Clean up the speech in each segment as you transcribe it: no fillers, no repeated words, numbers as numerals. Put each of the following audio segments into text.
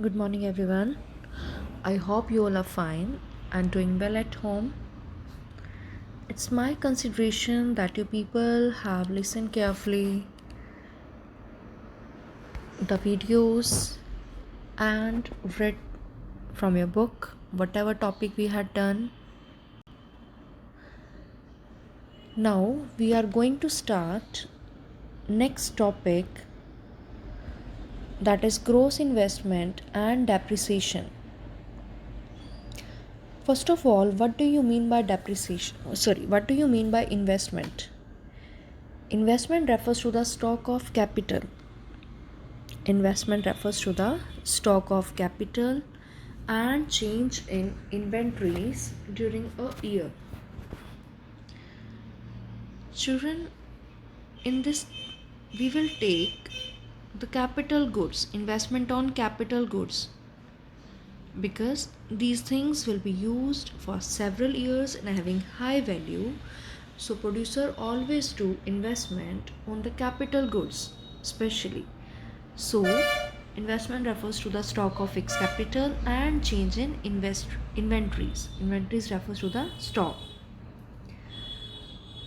Good morning, everyone. I hope you all are fine and doing well at home. It's my consideration that you people have listened carefully the videos and read from your book whatever topic we had done. Now we are going to start next topic, that is gross investment and depreciation. First of all, what do you mean by depreciation? What do you mean by investment? Investment refers to the stock of capital. Investment refers to the stock of capital and change in inventories during a year. Children, in this we will take the capital goods, investment on capital goods, because these things will be used for several years and having high value. So producer always do investment on the capital goods especially. So investment refers to the stock of fixed capital and change in inventories. Inventories refers to the stock.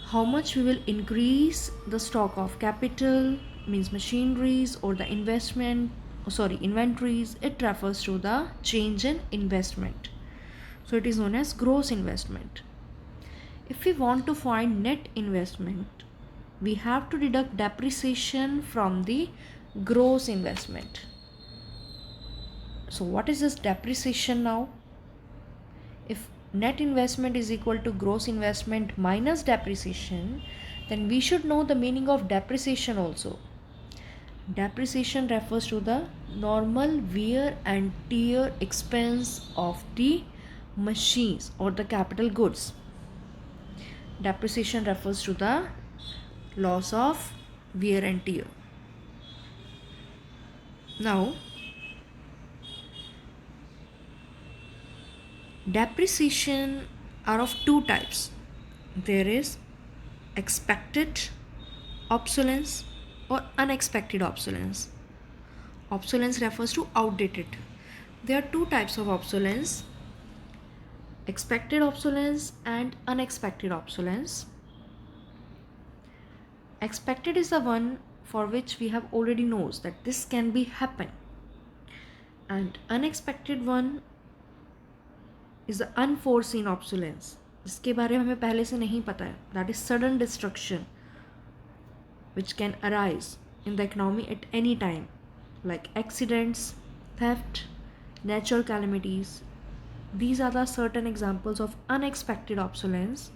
How much we will increase the stock of capital means machineries, or the inventories, it refers to the change in investment. So it is known as gross investment. If we want to find net investment, we have to deduct depreciation from the gross investment. So what is this depreciation now? If net investment is equal to gross investment minus depreciation, then we should know the meaning of depreciation also. Depreciation refers to the normal wear and tear expense of the machines or the capital goods. Depreciation refers to the loss of wear and tear. Now, depreciation are of two types. There is expected obsolescence or unexpected obsolescence. Obsolescence refers to outdated. There are two types of obsolescence: expected obsolescence and unexpected obsolescence. Expected is the one for which we have already knows that this can be happen, and unexpected one is the unforeseen obsolescence, जिसके बारे में हमें पहले से नहीं पता है. That is sudden destruction which can arise in the economy at any time, like accidents, theft, natural calamities. These are the certain examples of unexpected obsolescence,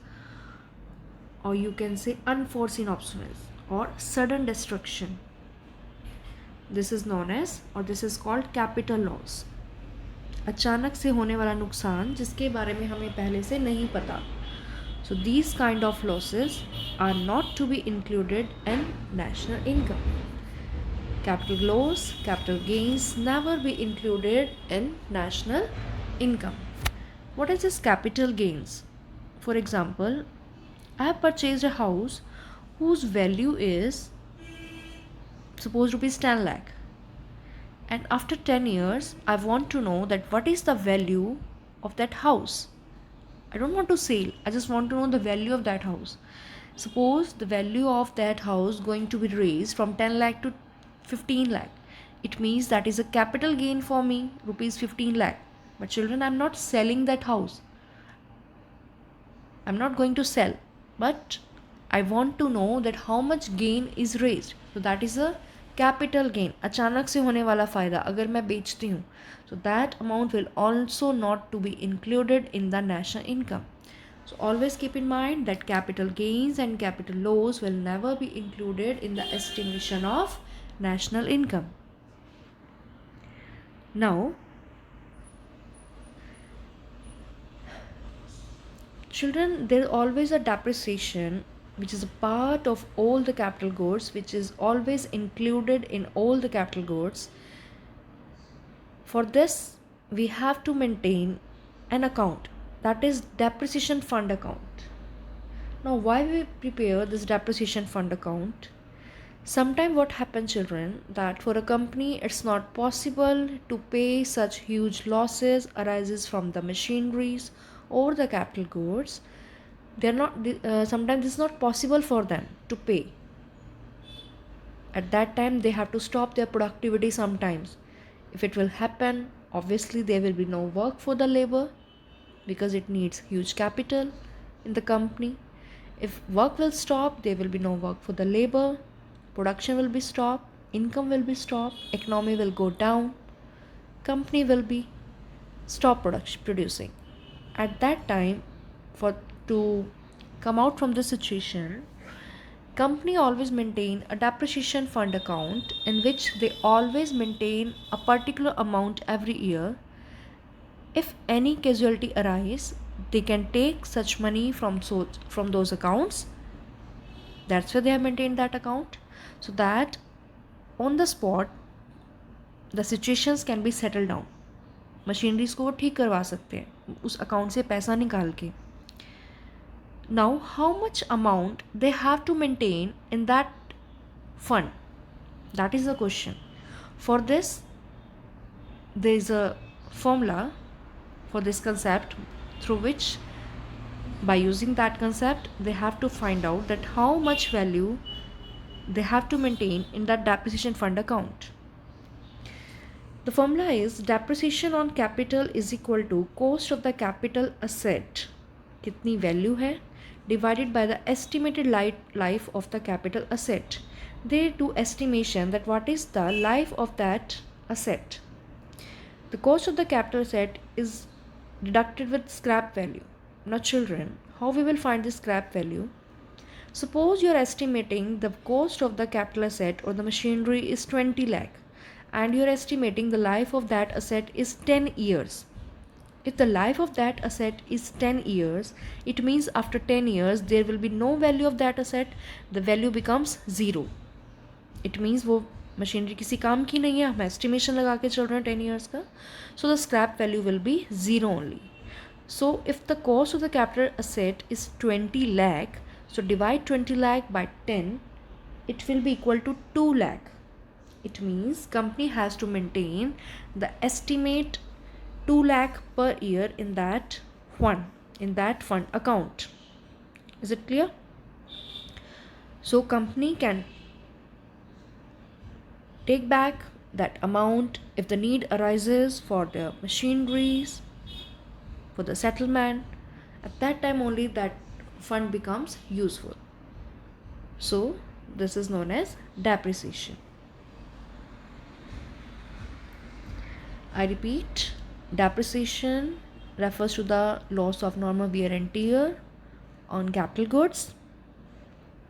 or you can say unforeseen obsolescence or sudden destruction. This is known as, or this is called capital loss. अचानक से होने वाला नुकसान जिसके बारे में हमें पहले से नहीं पता. So these kind of losses are not to be included in national income. Capital loss, capital gains never be included in national income. What is this capital gains? For example, I have purchased a house whose value is suppose rupees 10 lakh, and after 10 years I want to know that what is the value of that house. I don't want to sell, I just want to know the value of that house. Suppose the value of that house going to be raised from 10 lakh to 15 lakh. It means that is a capital gain for me, rupees 15 lakh. But children, I'm not selling that house, I'm not going to sell, but I want to know that how much gain is raised. So that is a capital gain. अचानक से होने वाला फ़ायदा अगर मैं बेचती हूँ, so that amount will also not to be included in the national income. So always keep in mind that capital gains and capital loss will never be included in the estimation of national income. Now, children, there is always a depreciation which is a part of all the capital goods, which is always included in all the capital goods. For this, we have to maintain an account, that is depreciation fund account. Now, why we prepare this depreciation fund account? Sometimes what happens, children, that for a company it's not possible to pay such huge losses arises from the machineries or the capital goods. They're not. Sometimes it's not possible for them to pay. At that time, they have to stop their productivity. Sometimes, if it will happen, obviously there will be no work for the labor because it needs huge capital in the company. If work will stop, there will be no work for the labor, production will be stopped, income will be stopped, economy will go down, company will be stop production producing. At that time, for to come out from the situation, company always maintain a depreciation fund account in which they always maintain a particular amount every year. If any casualty arise, they can take such money from those accounts. That's why they have maintained that account, so that on the spot the situations can be settled down. Machineries को वो ठीक करवा सकते हैं उस account से पैसा निकाल के. Now how much amount they have to maintain in that fund, that is the question. For this there is a formula for this concept, through which by using that concept they have to find out that how much value they have to maintain in that depreciation fund account. The formula is depreciation on capital is equal to cost of the capital asset, कितनी value है, divided by the estimated life of the capital asset. They do estimation that what is the life of that asset. The cost of the capital asset is deducted with scrap value. Now children, how we will find the scrap value? Suppose you are estimating the cost of the capital asset or the machinery is 20 lakh and you are estimating the life of that asset is 10 years. If the life of that asset is 10 years, it means after 10 years there will be no value of that asset, the value becomes zero. It means वो machinery किसी काम की नहीं है, हम estimation लगा के चल रहे हैं 10 years का, so the scrap value will be zero only. So if the cost of the capital asset is 20 lakh, so divide 20 lakh by 10, it will be equal to 2 lakh. It means company has to maintain the estimate 2 lakh per year in that fund account. Is it clear? So company can take back that amount if the need arises for the machineries, for the settlement. At that time only that fund becomes useful. So this is known as depreciation. I repeat, depreciation refers to the loss of normal wear and tear on capital goods.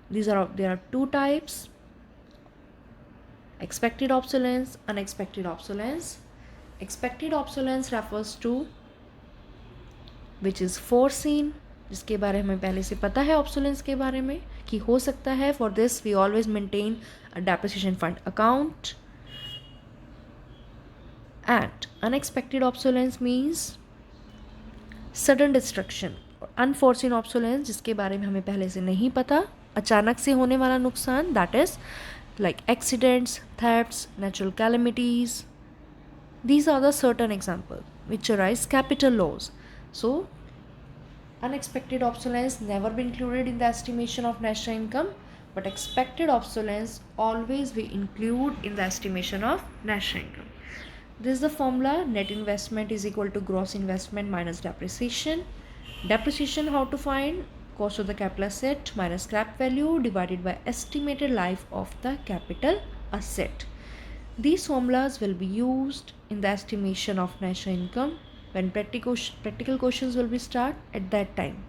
There are two types: expected obsolescence, unexpected obsolescence. Expected obsolescence refers to which is foreseen, जिसके बारे में हमें पहले से पता है obsolescence के बारे में कि हो सकता है. For this we always maintain a depreciation fund account. And unexpected obsolescence means sudden destruction. Unforeseen obsolescence जिसके बारे में हमें पहले से नहीं पता, अचानक से होने वाला नुकसान, that is like accidents, thefts, natural calamities. These are the certain examples which arise capital loss. So unexpected obsolescence never be included in the estimation of national income, but expected obsolescence always we include in the estimation of national income. This is the formula: net investment is equal to gross investment minus depreciation. Depreciation how to find? Cost of the capital asset minus scrap value divided by estimated life of the capital asset. These formulas will be used in the estimation of national income when practical questions will be start at that time.